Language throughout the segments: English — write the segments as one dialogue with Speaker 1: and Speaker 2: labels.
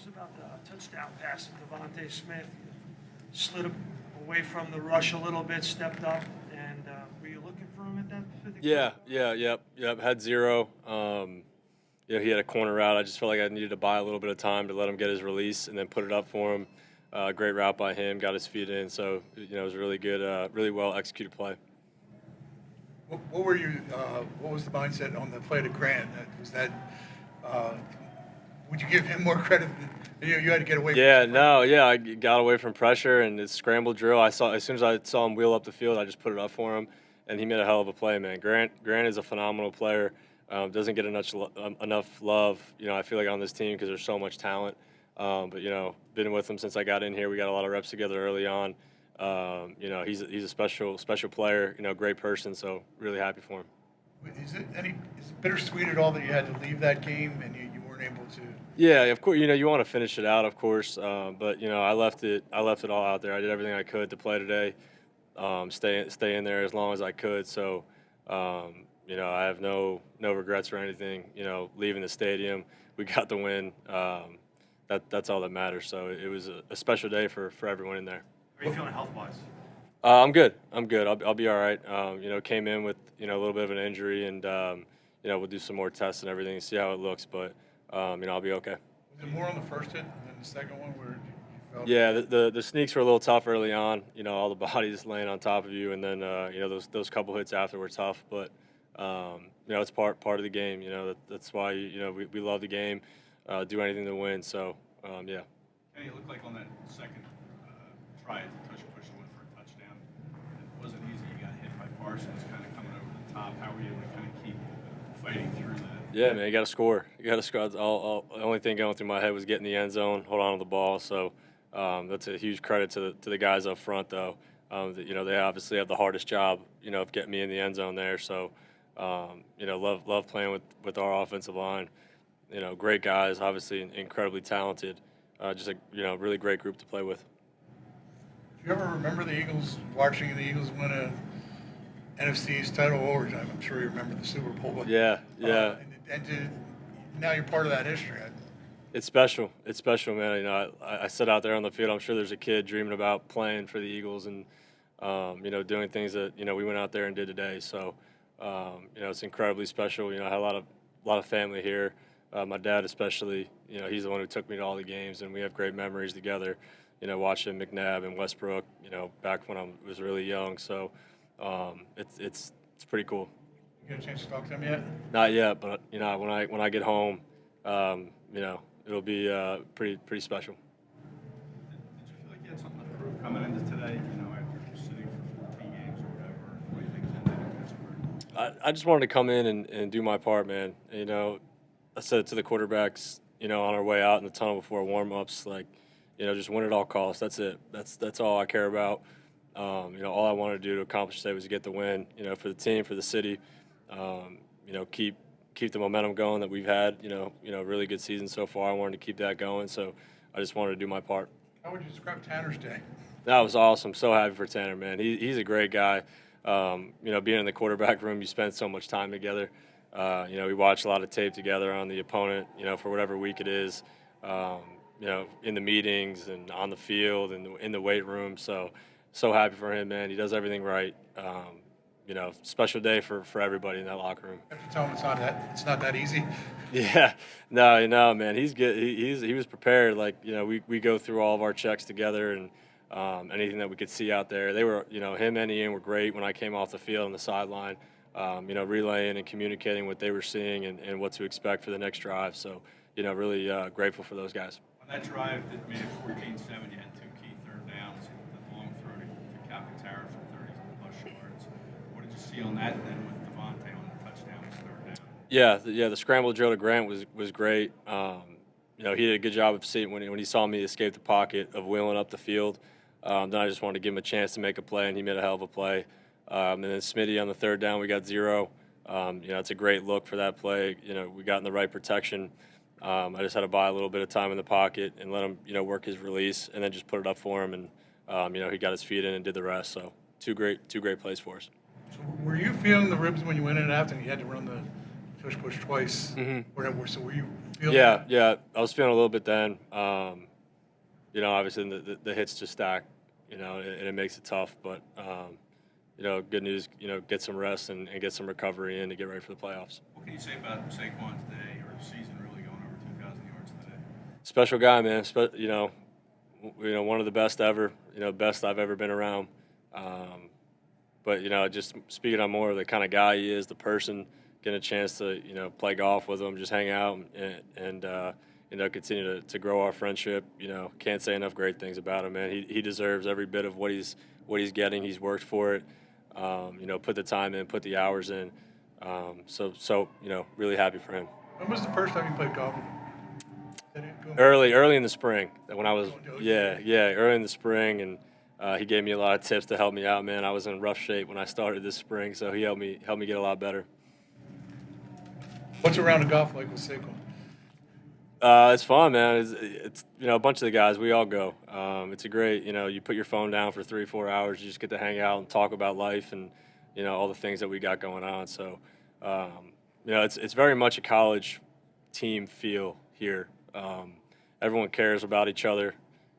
Speaker 1: us about the touchdown pass to Devontae Smith. Slid away from the rush a little bit, stepped up, and were you looking for him at that particular?
Speaker 2: Yep. Had zero. He had a corner route. I just felt like I needed to buy a little bit of time to let him get his release and then put it up for him. Great route by him, got his feet in. So, it was really good, really well executed play.
Speaker 3: What were you? What was the mindset on the play to Grant? Was that? Would you give him more credit? You had to get away.
Speaker 2: I got away from pressure and it's scramble drill. As soon as I saw him wheel up the field, I just put it up for him, and he made a hell of a play, man. Grant is a phenomenal player. Doesn't get enough love, I feel like, on this team because there's so much talent. But been with him since I got in here. We got a lot of reps together early on. He's a special player. Great person. So really happy for him.
Speaker 3: Is it bittersweet at all that you had to leave that game and you weren't able to?
Speaker 2: Yeah, of course. You want to finish it out, of course. But I left it all out there. I did everything I could to play today. Stay in there as long as I could. So. I have no regrets or anything. Leaving the stadium, we got the win. That's all that matters. So it was a special day for everyone in there.
Speaker 4: How are you feeling health-wise?
Speaker 2: I'm good. I'll be all right. Came in with a little bit of an injury, and we'll do some more tests and everything, see how it looks. But I'll be okay.
Speaker 3: Was it more on the first hit than the second one where you felt?
Speaker 2: Yeah, the sneaks were a little tough early on. All the bodies laying on top of you, and then those couple hits after were tough. But it's part of the game. That's why we love the game, do anything to win. So yeah.
Speaker 4: Kenny, it looked like on that second try at the push and went for a touchdown. It wasn't easy. You got hit by Parsons, kind of coming over the top. How were you able to kind of keep fighting through that?
Speaker 2: Yeah, man, you got to score. The only thing going through my head was getting the end zone, hold on to the ball. So that's a huge credit to the guys up front, though. They obviously have the hardest job, of getting me in the end zone there. So. Love playing with our offensive line. Great guys, obviously incredibly talented. Just a really great group to play with.
Speaker 3: Do you ever remember watching the Eagles win a NFC East Title overtime? I'm sure you remember the Super Bowl. But,
Speaker 2: yeah.
Speaker 3: Now you're part of that history.
Speaker 2: It's special. It's special, man. I sit out there on the field. I'm sure there's a kid dreaming about playing for the Eagles and doing things that we went out there and did today. So. It's incredibly special. I had a lot of family here. My dad especially, he's the one who took me to all the games, and we have great memories together, watching McNabb and Westbrook, back when I was really young. So it's pretty cool.
Speaker 3: You get a chance to talk to him yet?
Speaker 2: Not yet, but when I get home, it'll be pretty special.
Speaker 4: Did you feel like you had something to prove coming into today? After sitting for 14 games or whatever, what do you think's in there in Pittsburgh?
Speaker 2: I just wanted to come in and do my part, man. I said it to the quarterbacks, on our way out in the tunnel before warm-ups, just win at all costs. That's it. That's all I care about. All I wanted to do to accomplish today was to get the win, for the team, for the city. Keep the momentum going that we've had. Really good season so far. I wanted to keep that going, so I just wanted to do my part.
Speaker 3: How would you describe Tanner's day?
Speaker 2: That was awesome. So happy for Tanner, man. He's a great guy. Being in the quarterback room, you spend so much time together. We watch a lot of tape together on the opponent, for whatever week it is, in the meetings and on the field and in the weight room. So happy for him, man. He does everything right. Special day for everybody in that locker room.
Speaker 3: You have to tell him it's not that easy.
Speaker 2: Yeah, no, man. He's good. He was prepared. We go through all of our checks together and anything that we could see out there. They were, him and Ian were great when I came off the field on the sideline, relaying and communicating what they were seeing and what to expect for the next drive. So, really grateful for those guys.
Speaker 4: On that drive that made it 14-7, you had two key third downs, the long throw to Calcaterra for 30-plus yards. What did you see on that, and then with Devontae on the touchdown, his third down?
Speaker 2: Yeah, the scramble drill to Grant was great. He did a good job of seeing when he saw me escape the pocket of wheeling up the field. Then I just wanted to give him a chance to make a play, and he made a hell of a play. And then Smitty on the third down, we got 0. It's a great look for that play. We got in the right protection. I just had to buy a little bit of time in the pocket and let him, work his release, and then just put it up for him. And he got his feet in and did the rest. So two great plays for us.
Speaker 3: So were you feeling the ribs when you went in after and you had to run tush push twice.
Speaker 2: Mhm.
Speaker 3: Whatever. So were you feeling
Speaker 2: Yeah,
Speaker 3: that?
Speaker 2: yeah. I was feeling a little bit then. You know, obviously the hits just stack, you know, and it makes it tough. But, you know, good news, you know, get some rest and get some recovery in to get ready for the playoffs.
Speaker 4: What can you say about Saquon today, or the season really going over 2,000 yards today?
Speaker 2: Special guy, man. You know, one of the best ever. You know, best I've ever been around. But you know, just speaking on more of the kind of guy he is, the person, getting a chance to you know play golf with him, just hang out and you know continue to grow our friendship. You know, can't say enough great things about him, man. He deserves every bit of what he's getting. He's worked for it. You know, put the time in, put the hours in. So you know, really happy for him.
Speaker 3: When was the first time you played golf with him?
Speaker 2: Early in the spring, when I was
Speaker 3: Oh,
Speaker 2: early in the spring, and he gave me a lot of tips to help me out, man. I was in rough shape when I started this spring, so he helped me get a lot better.
Speaker 3: What's a round of golf like with Saquon?
Speaker 2: It's fun, man. It's you know a bunch of the guys we all go. It's a great you know you put your phone down for 3-4 hours, you just get to hang out and talk about life and you know all the things that we got going on. So you know it's very much a college team feel here. Everyone cares about each other,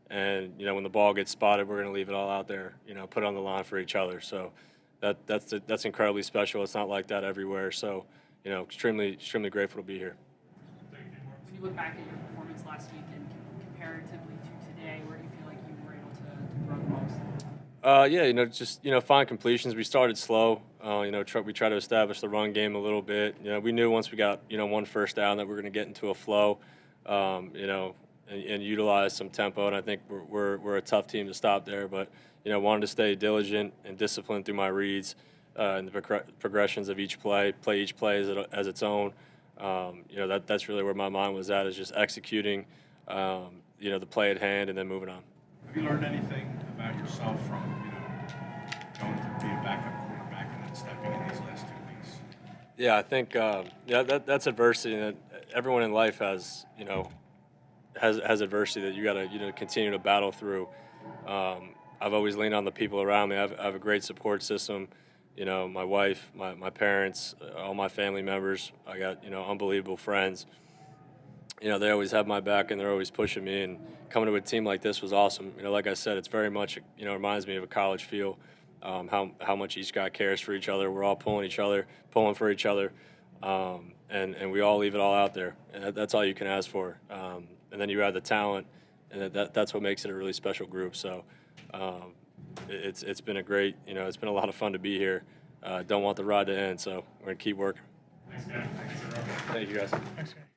Speaker 2: and you know when the ball gets spotted, we're going to leave it all out there. You know, put it on the line for each other. So that's incredibly special. It's not like that everywhere. So you know, extremely grateful to be here.
Speaker 5: When you look back at your performance last week and comparatively to today, where do you feel like you were able to grow the most?
Speaker 2: Yeah, you know, just you know, find completions. We started slow. You know, we tried to establish the run game a little bit. You know, we knew once we got you know one first down that we were going to get into a flow. You know, and utilize some tempo. And I think we're a tough team to stop there. But you know, wanted to stay diligent and disciplined through my reads and the progressions of each play each play as its own. You know, that's really where my mind was at, is just executing. You know, the play at hand and then moving on.
Speaker 4: Have you learned anything about yourself from you know going to be a backup quarterback and then stepping in these last 2 weeks?
Speaker 2: Yeah, I think yeah, that's adversity that everyone in life has. You know, has adversity that you got to you know continue to battle through. I've always leaned on the people around me. I have a great support system. You know, my wife, my parents, all my family members. I got you know unbelievable friends. You know, they always have my back and they're always pushing me. And coming to a team like this was awesome. You know, like I said, it's very much you know reminds me of a college feel. How much each guy cares for each other. We're all pulling for each other, and we all leave it all out there. And that's all you can ask for. And then you add the talent, and that's what makes it a really special group. So it's been a great, you know, it's been a lot of fun to be here. Don't want the ride to end, so we're gonna keep working.
Speaker 1: Thanks, guys.
Speaker 2: Thank you, guys.
Speaker 3: Thanks, guys.